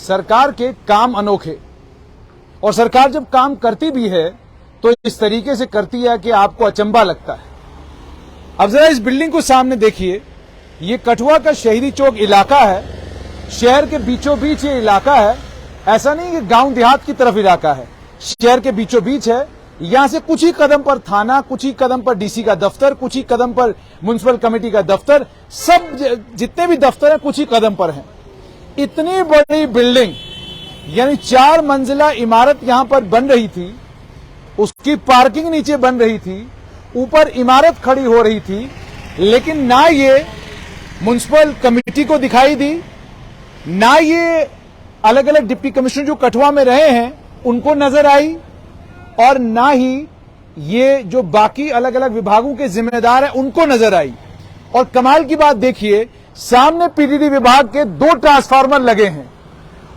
सरकार के काम अनोखे, और सरकार जब काम करती भी है तो इस तरीके से करती है कि आपको अचंभा लगता है। अब जरा इस बिल्डिंग को सामने देखिए, ये कठुआ का शहरी चौक इलाका है, शहर के बीचों बीच ये इलाका है। ऐसा नहीं कि गांव देहात की तरफ इलाका है, शहर के बीचों बीच है। यहां से कुछ ही कदम पर थाना, कुछ ही कदम पर डीसी का दफ्तर, कुछ ही कदम पर म्युनिसिपल कमेटी का दफ्तर, सब जितने भी दफ्तर हैं कुछ ही कदम पर हैं। इतनी बड़ी बिल्डिंग, यानी 4 मंजिला इमारत यहां पर बन रही थी, उसकी पार्किंग नीचे बन रही थी, ऊपर इमारत खड़ी हो रही थी, लेकिन ना ये म्युनिसिपल कमेटी को दिखाई दी, ना ये अलग अलग डिप्टी कमिश्नर जो कठुआ में रहे हैं उनको नजर आई, और ना ही ये जो बाकी अलग अलग विभागों के जिम्मेदार हैं उनको नजर आई। और कमाल की बात देखिए, सामने पीडीडी विभाग के 2 ट्रांसफार्मर लगे हैं,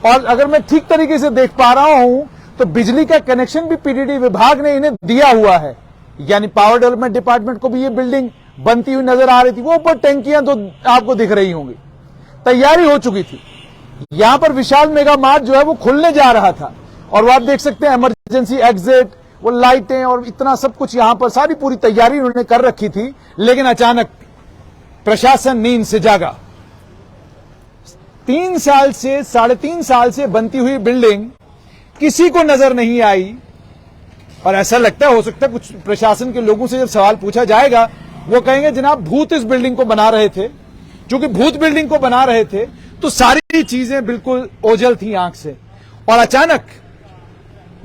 और अगर मैं ठीक तरीके से देख पा रहा हूं तो बिजली का कनेक्शन भी पीडीडी विभाग ने इन्हें दिया हुआ है, यानी पावर डेवलपमेंट डिपार्टमेंट को भी ये बिल्डिंग बनती हुई नजर आ रही थी। वो ऊपर टंकियां तो आपको दिख रही होंगी, तैयारी हो चुकी थी। यहां पर विशाल मेगा मार्ट जो है वो खुलने जा रहा था, और वो आप देख सकते हैं इमरजेंसी एग्जिट, वो लाइटें और इतना सब कुछ यहां पर सारी पूरी तैयारी उन्होंने कर रखी थी। लेकिन अचानक प्रशासन नींद से जागा। 3 साल से 3.5 साल से बनती हुई बिल्डिंग किसी को नजर नहीं आई, और ऐसा लगता है, हो सकता है कुछ प्रशासन के लोगों से जब सवाल पूछा जाएगा वो कहेंगे जनाब भूत इस बिल्डिंग को बना रहे थे। क्योंकि भूत बिल्डिंग को बना रहे थे तो सारी चीजें बिल्कुल ओझल थी आंख से, और अचानक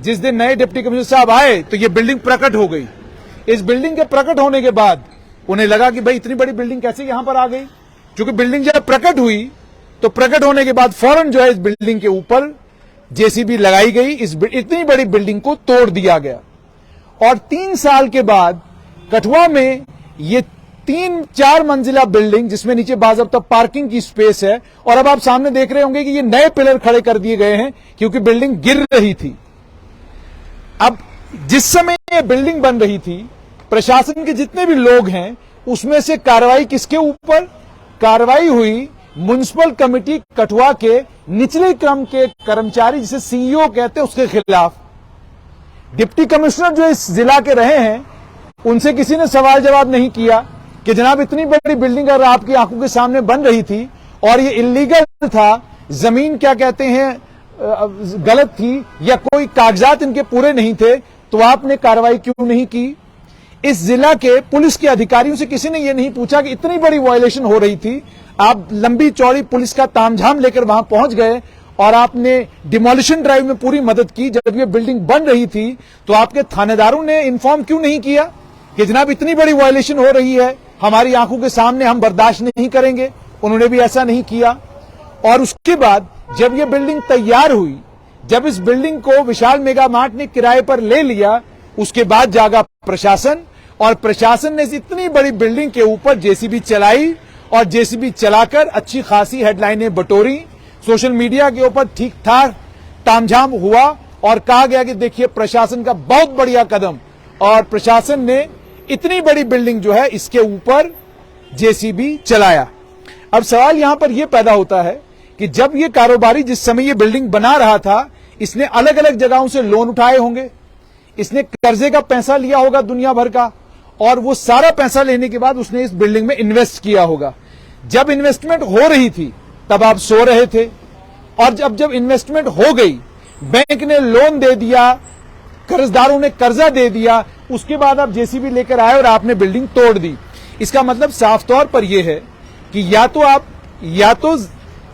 जिस दिन नए डिप्टी कमिश्नर साहब आए तो ये बिल्डिंग प्रकट हो गई। इस बिल्डिंग के प्रकट होने के बाद उन्हें लगा कि भाई इतनी बड़ी बिल्डिंग कैसे यहां पर आ गई, क्योंकि बिल्डिंग जब प्रकट हुई तो प्रकट होने के बाद फौरन जो है इस बिल्डिंग के ऊपर जेसीबी लगाई गई, इतनी बड़ी बिल्डिंग को तोड़ दिया गया। और 3 साल के बाद कठुआ में ये 3-4 मंजिला बिल्डिंग, जिसमें नीचे बाज़ाब्ता पार्किंग की स्पेस है, और अब आप सामने देख रहे होंगे कि ये नए पिलर खड़े कर दिए गए हैं क्योंकि बिल्डिंग गिर रही थी। अब जिस समय ये बिल्डिंग बन रही थी, प्रशासन के जितने भी लोग हैं उसमें से कार्रवाई किसके ऊपर? कार्रवाई हुई म्युनिसिपल कमेटी कठुआ के निचले क्रम के कर्मचारी, जिसे सीईओ कहते हैं, उसके खिलाफ। डिप्टी कमिश्नर जो इस जिला के रहे हैं उनसे किसी ने सवाल जवाब नहीं किया कि जनाब इतनी बड़ी बिल्डिंग अगर आपकी आंखों के सामने बन रही थी और ये इलीगल था, जमीन क्या कहते हैं गलत थी, या कोई कागजात इनके पूरे नहीं थे, तो आपने कार्रवाई क्यों नहीं की? इस जिला के पुलिस के अधिकारियों से किसी ने यह नहीं पूछा कि इतनी बड़ी वायलेशन हो रही थी, आप लंबी चौड़ी पुलिस का तामझाम लेकर वहां पहुंच गए और आपने डिमोलिशन ड्राइव में पूरी मदद की। जब ये बिल्डिंग बन रही थी तो आपके थानेदारों ने इन्फॉर्म क्यों नहीं किया कि जनाब इतनी बड़ी वायलेशन हो रही है, हमारी आंखों के सामने, हम बर्दाश्त नहीं करेंगे? उन्होंने भी ऐसा नहीं किया। और उसके बाद जब ये बिल्डिंग तैयार हुई, जब इस बिल्डिंग को विशाल मेगा मार्ट ने किराए पर ले लिया, उसके बाद जागा प्रशासन, और प्रशासन ने इतनी बड़ी बिल्डिंग के ऊपर जेसीबी चलाई, और जेसीबी चलाकर अच्छी खासी हेडलाइनें बटोरी, सोशल मीडिया के ऊपर ठीक ठाक तामझाम हुआ, और कहा गया कि देखिए प्रशासन का बहुत बढ़िया कदम, और प्रशासन ने इतनी बड़ी बिल्डिंग जो है इसके ऊपर जेसीबी चलाया। अब सवाल यहां पर यह पैदा होता है कि जब ये कारोबारी जिस समय ये बिल्डिंग बना रहा था, इसने अलग अलग जगहों से लोन उठाए होंगे, इसने कर्जे का पैसा लिया होगा दुनिया भर का, और वो सारा पैसा लेने के बाद उसने इस बिल्डिंग में इन्वेस्ट किया होगा। जब इन्वेस्टमेंट हो रही थी तब आप सो रहे थे, और जब इन्वेस्टमेंट हो गई, बैंक ने लोन दे दिया, कर्जदारों ने कर्जा दे दिया, उसके बाद आप जेसीबी लेकर आए और आपने बिल्डिंग तोड़ दी। इसका मतलब साफ तौर पर यह है कि या तो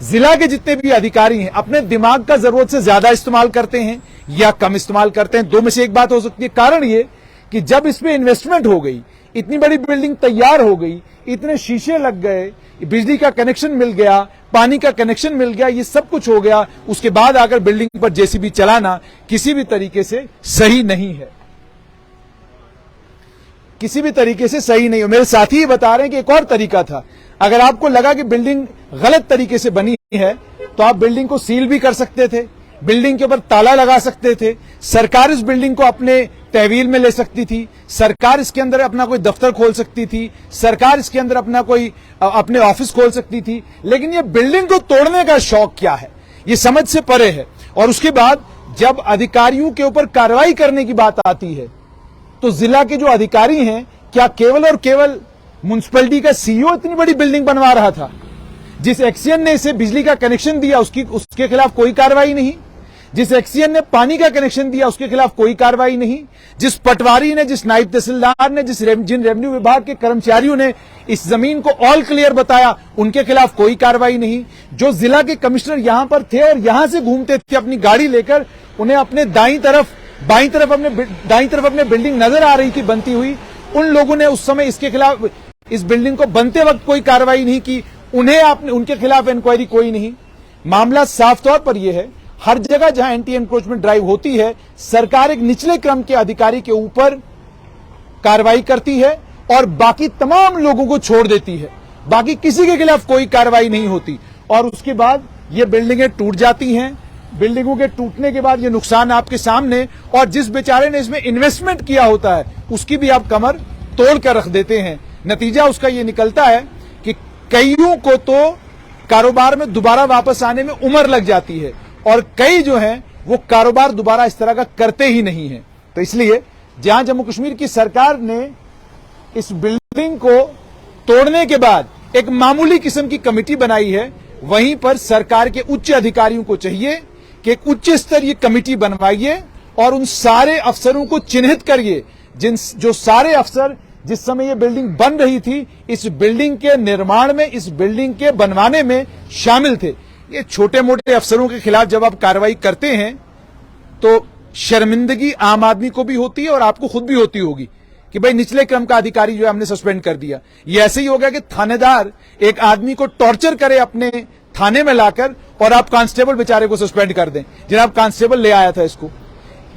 जिला के जितने भी अधिकारी हैं अपने दिमाग का जरूरत से ज्यादा इस्तेमाल करते हैं या कम इस्तेमाल करते हैं, 2 में से एक बात हो सकती है। कारण ये कि जब इसमें इन्वेस्टमेंट हो गई, इतनी बड़ी बिल्डिंग तैयार हो गई, इतने शीशे लग गए, बिजली का कनेक्शन मिल गया, पानी का कनेक्शन मिल गया, ये सब कुछ हो गया, उसके बाद आकर बिल्डिंग पर जेसीबी चलाना किसी भी तरीके से सही नहीं है, किसी भी तरीके से सही नहीं है। मेरे साथी ही बता रहे हैं कि एक और तरीका था। अगर आपको लगा कि बिल्डिंग गलत तरीके से बनी है तो आप बिल्डिंग को सील भी कर सकते थे, बिल्डिंग के ऊपर ताला लगा सकते थे, सरकार इस बिल्डिंग को अपने तहवील में ले सकती थी, सरकार इसके अंदर अपना कोई दफ्तर खोल सकती थी, सरकार इसके अंदर अपना कोई अपने ऑफिस खोल सकती थी। लेकिन ये बिल्डिंग को तोड़ने का शौक क्या है, ये समझ से परे है। और उसके बाद जब अधिकारियों के ऊपर कार्रवाई करने की बात आती है तो जिला के जो अधिकारी हैं, क्या केवल और केवल म्युनिसिपैलिटी का सीईओ इतनी बड़ी बिल्डिंग बनवा रहा था? जिस एक्सीएन ने इसे बिजली का कनेक्शन दिया उसके खिलाफ कोई कार्रवाई नहीं, जिस एक्सीएन ने पानी का कनेक्शन दिया उसके खिलाफ कोई कार्रवाई नहीं, जिस पटवारी ने, जिस नायब तहसीलदार ने, जिन रेवेन्यू विभाग के कर्मचारियों ने इस जमीन को ऑल क्लियर बताया उनके खिलाफ कोई कार्रवाई नहीं, जो जिला के कमिश्नर यहां पर थे और यहां से घूमते थे अपनी गाड़ी लेकर, उन्हें अपने बाईं तरफ अपने बिल्डिंग नजर आ रही थी बनती हुई, उन लोगों ने उस समय इसके खिलाफ, इस बिल्डिंग को बनते वक्त कोई कार्रवाई नहीं की, उनके खिलाफ इंक्वायरी कोई नहीं। मामला साफ तौर पर यह है, हर जगह जहां एंटी एनक्रोचमेंट ड्राइव होती है, सरकार एक निचले क्रम के अधिकारी के ऊपर कार्रवाई करती है और बाकी तमाम लोगों को छोड़ देती है, बाकी किसी के खिलाफ कोई कार्रवाई नहीं होती। और उसके बाद ये बिल्डिंगें टूट जाती हैं। बिल्डिंगों के टूटने के बाद ये नुकसान आपके सामने, और जिस बेचारे ने इसमें इन्वेस्टमेंट किया होता है उसकी भी आप कमर तोड़ कर रख देते हैं। नतीजा उसका ये निकलता है कि कईयों को तो कारोबार में दोबारा वापस आने में उम्र लग जाती है और कई जो हैं वो कारोबार दोबारा इस तरह का करते ही नहीं हैं। तो इसलिए जहां जम्मू कश्मीर की सरकार ने इस बिल्डिंग को तोड़ने के बाद एक मामूली किस्म की कमेटी बनाई है, वहीं पर सरकार के उच्च अधिकारियों को चाहिए कि एक उच्च स्तरीय कमेटी बनवाइए और उन सारे अफसरों को चिन्हित करिए जो सारे अफसर जिस समय ये बिल्डिंग बन रही थी, इस बिल्डिंग के निर्माण में, इस बिल्डिंग के बनवाने में शामिल थे। ये छोटे मोटे अफसरों के खिलाफ जब आप कार्रवाई करते हैं तो शर्मिंदगी आम आदमी को भी होती है और आपको खुद भी होती होगी कि भाई निचले क्रम का अधिकारी जो है हमने सस्पेंड कर दिया। ये ऐसे ही हो गया कि थानेदार एक आदमी को टॉर्चर करे अपने थाने में लाकर और आप कांस्टेबल बेचारे को सस्पेंड कर दें, जनाब कांस्टेबल ले आया था इसको।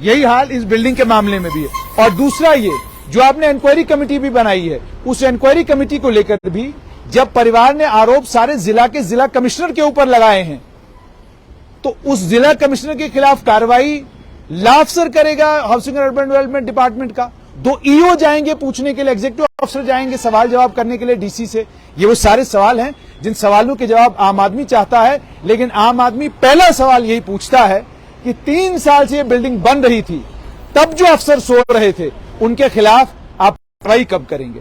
यही हाल इस बिल्डिंग के मामले में भी है। और दूसरा ये जो आपने इंक्वायरी कमेटी भी बनाई है, उस इंक्वायरी कमेटी को लेकर भी जब परिवार ने आरोप सारे जिला कमिश्नर के ऊपर लगाए हैं तो उस जिला कमिश्नर के खिलाफ कार्रवाई ला अफसर करेगा housing and urban development department का, 2 ईओ जाएंगे पूछने के लिए, एग्जीक्यूटिव अफसर जाएंगे सवाल जवाब करने के लिए डीसी से। ये वो सारे सवाल हैं जिन सवालों के जवाब आम आदमी चाहता है, लेकिन आम आदमी पहला सवाल यही पूछता है कि 3 साल से ये बिल्डिंग बन रही थी, तब जो अफसर सो रहे थे उनके खिलाफ आप कार्रवाई कब करेंगे।